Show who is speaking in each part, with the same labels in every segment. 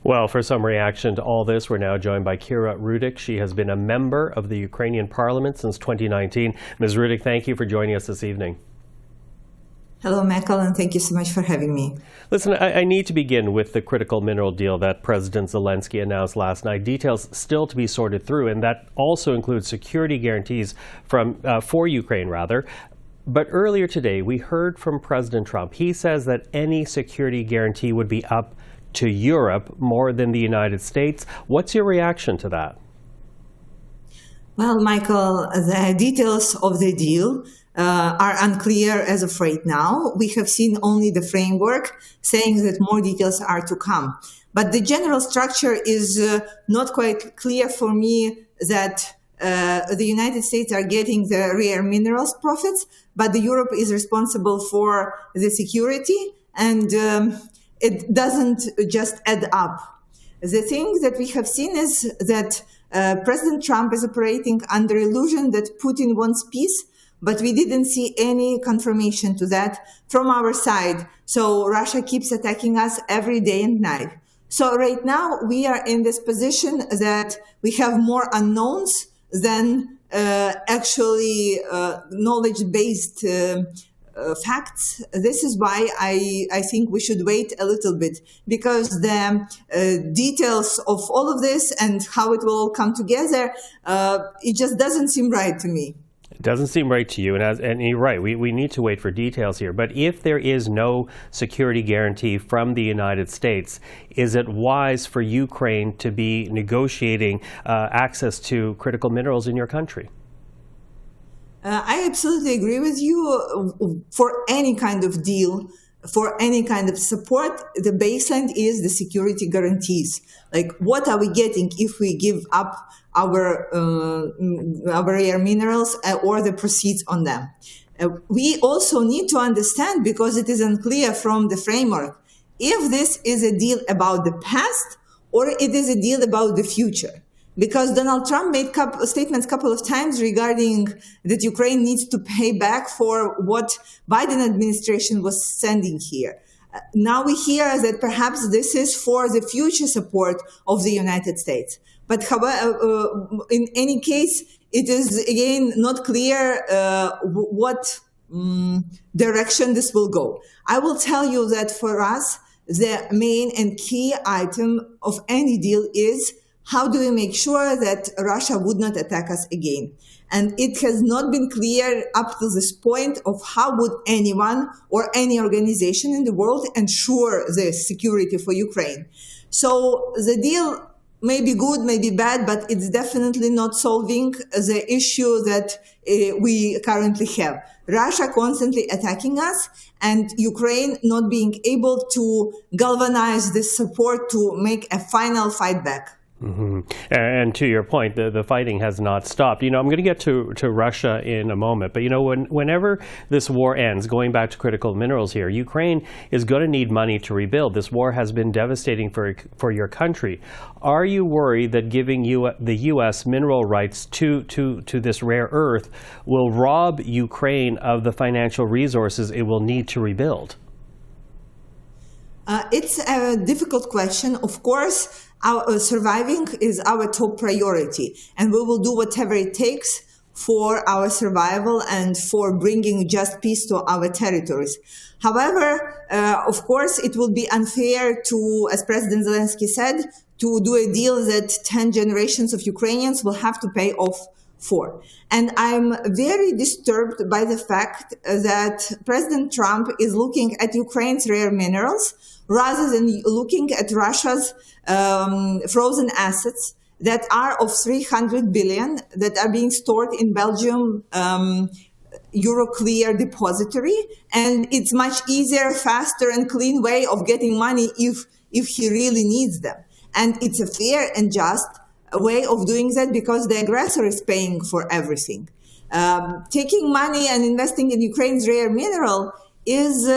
Speaker 1: Well, for some reaction to all this, we're now joined by Kira Rudik. She has been a member of the Ukrainian Parliament since 2019. Ms. Rudik, thank you for joining us this evening.
Speaker 2: Hello, Michael, and thank you so much for having me.
Speaker 1: Listen, I need to begin with the critical mineral deal that President Zelenskyy announced last night. Details still to be sorted through, and that also includes security guarantees for Ukraine, rather. But earlier today, we heard from President Trump. He says that any security guarantee would be up to Europe more than the United States. What's your reaction to that?
Speaker 2: Well, Michael, the details of the deal are unclear as of right now. We have seen only the framework saying that more details are to come. But the general structure is not quite clear for me that the United States are getting the rare minerals profits, but Europe is responsible for the security, and it doesn't just add up. The thing that we have seen is that President Trump is operating under illusion that Putin wants peace, but we didn't see any confirmation to that from our side. So Russia keeps attacking us every day and night. So right now we are in this position that we have more unknowns than actually knowledge-based facts. This is why I think we should wait a little bit, because the details of all of this and how it will all come together, it just doesn't seem right to me.
Speaker 1: It doesn't seem right to you, and you're right. We need to wait for details here. But if there is no security guarantee from the United States, is it wise for Ukraine to be negotiating access to critical minerals in your country?
Speaker 2: I absolutely agree with you. For any kind of deal, for any kind of support, the baseline is the security guarantees. Like, what are we getting if we give up our rare minerals or the proceeds on them? We also need to understand, because it is unclear from the framework, if this is a deal about the past or it is a deal about the future. Because Donald Trump made statements a couple of times regarding that Ukraine needs to pay back for what Biden administration was sending here. Now we hear that perhaps this is for the future support of the United States. But however, in any case, it is again not clear what direction this will go. I will tell you that for us, the main and key item of any deal is, how do we make sure that Russia would not attack us again? And it has not been clear up to this point of how would anyone or any organization in the world ensure the security for Ukraine. So the deal may be good, may be bad, but it's definitely not solving the issue that we currently have. Russia constantly attacking us, and Ukraine not being able to galvanize this support to make a final fight back.
Speaker 1: Mm-hmm. And to your point, the fighting has not stopped. I'm going to get to Russia in a moment, but whenever this war ends, going back to critical minerals here, Ukraine is going to need money to rebuild. This war has been devastating for your country. Are you worried that giving the U.S. mineral rights to this rare earth will rob Ukraine of the financial resources it will need to rebuild?
Speaker 2: It's a difficult question. Of course, our surviving is our top priority, and we will do whatever it takes for our survival and for bringing just peace to our territories. However, of course, it will be unfair to, as President Zelenskyy said, to do a deal that 10 generations of Ukrainians will have to pay off for. And I'm very disturbed by the fact that President Trump is looking at Ukraine's rare minerals rather than looking at Russia's frozen assets that are of 300 billion that are being stored in Belgium Euroclear depository. And it's much easier, faster and clean way of getting money if he really needs them. And it's a fair and just way of doing that because the aggressor is paying for everything. Taking money and investing in Ukraine's rare mineral is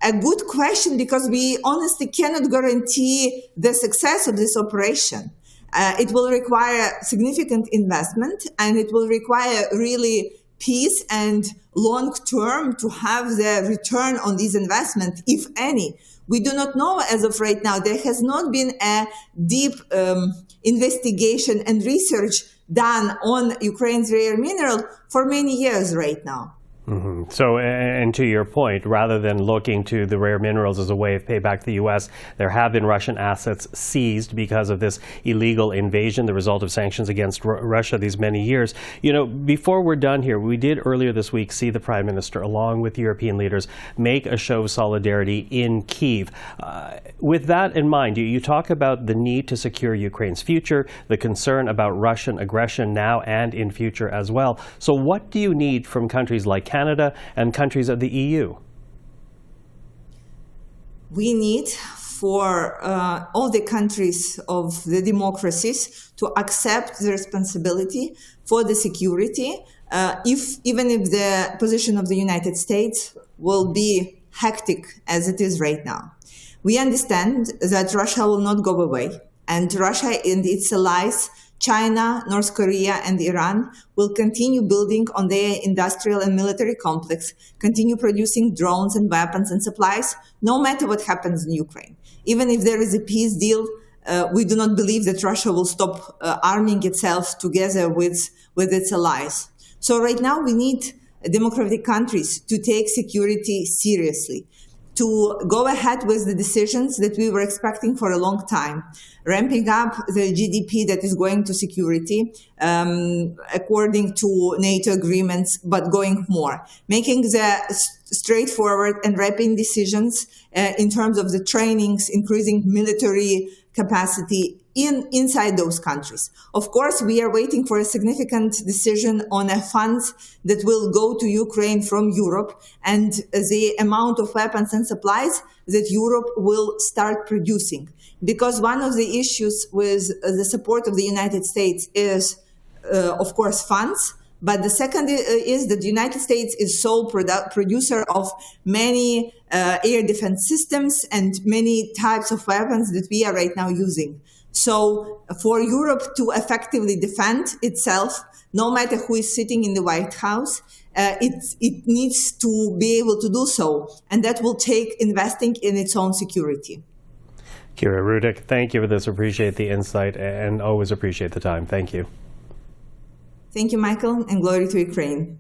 Speaker 2: a good question because we honestly cannot guarantee the success of this operation. It will require significant investment and it will require really peace and long term to have the return on these investments, if any. We do not know as of right now. There has not been a deep investigation and research done on Ukraine's rare mineral for many years right now.
Speaker 1: Mm-hmm. So, and to your point, rather than looking to the rare minerals as a way of payback to the U.S., there have been Russian assets seized because of this illegal invasion, the result of sanctions against Russia these many years. You know, before we're done here, we did earlier this week see the Prime Minister, along with European leaders, make a show of solidarity in Kyiv. With that in mind, you talk about the need to secure Ukraine's future, the concern about Russian aggression now and in future as well. So what do you need from countries like Canada and countries of the EU?
Speaker 2: We need for all the countries of the democracies to accept the responsibility for the security, even if the position of the United States will be hectic as it is right now. We understand that Russia will not go away, and Russia and its allies, China, North Korea, and Iran, will continue building on their industrial and military complex, continue producing drones and weapons and supplies, no matter what happens in Ukraine. Even if there is a peace deal, we do not believe that Russia will stop arming itself together with its allies. So right now we need democratic countries to take security seriously, to go ahead with the decisions that we were expecting for a long time, ramping up the GDP that is going to security according to NATO agreements, but going more, making the straightforward and rapid decisions in terms of the trainings, increasing military capacity inside those countries. Of course, we are waiting for a significant decision on funds that will go to Ukraine from Europe and the amount of weapons and supplies that Europe will start producing. Because one of the issues with the support of the United States is, of course, funds. But the second is that the United States is sole producer of many air defense systems and many types of weapons that we are right now using. So for Europe to effectively defend itself, no matter who is sitting in the White House, it needs to be able to do so. And that will take investing in its own security.
Speaker 1: Kira Rudik, thank you for this. Appreciate the insight and always appreciate the time. Thank you.
Speaker 2: Thank you, Michael, and glory to Ukraine.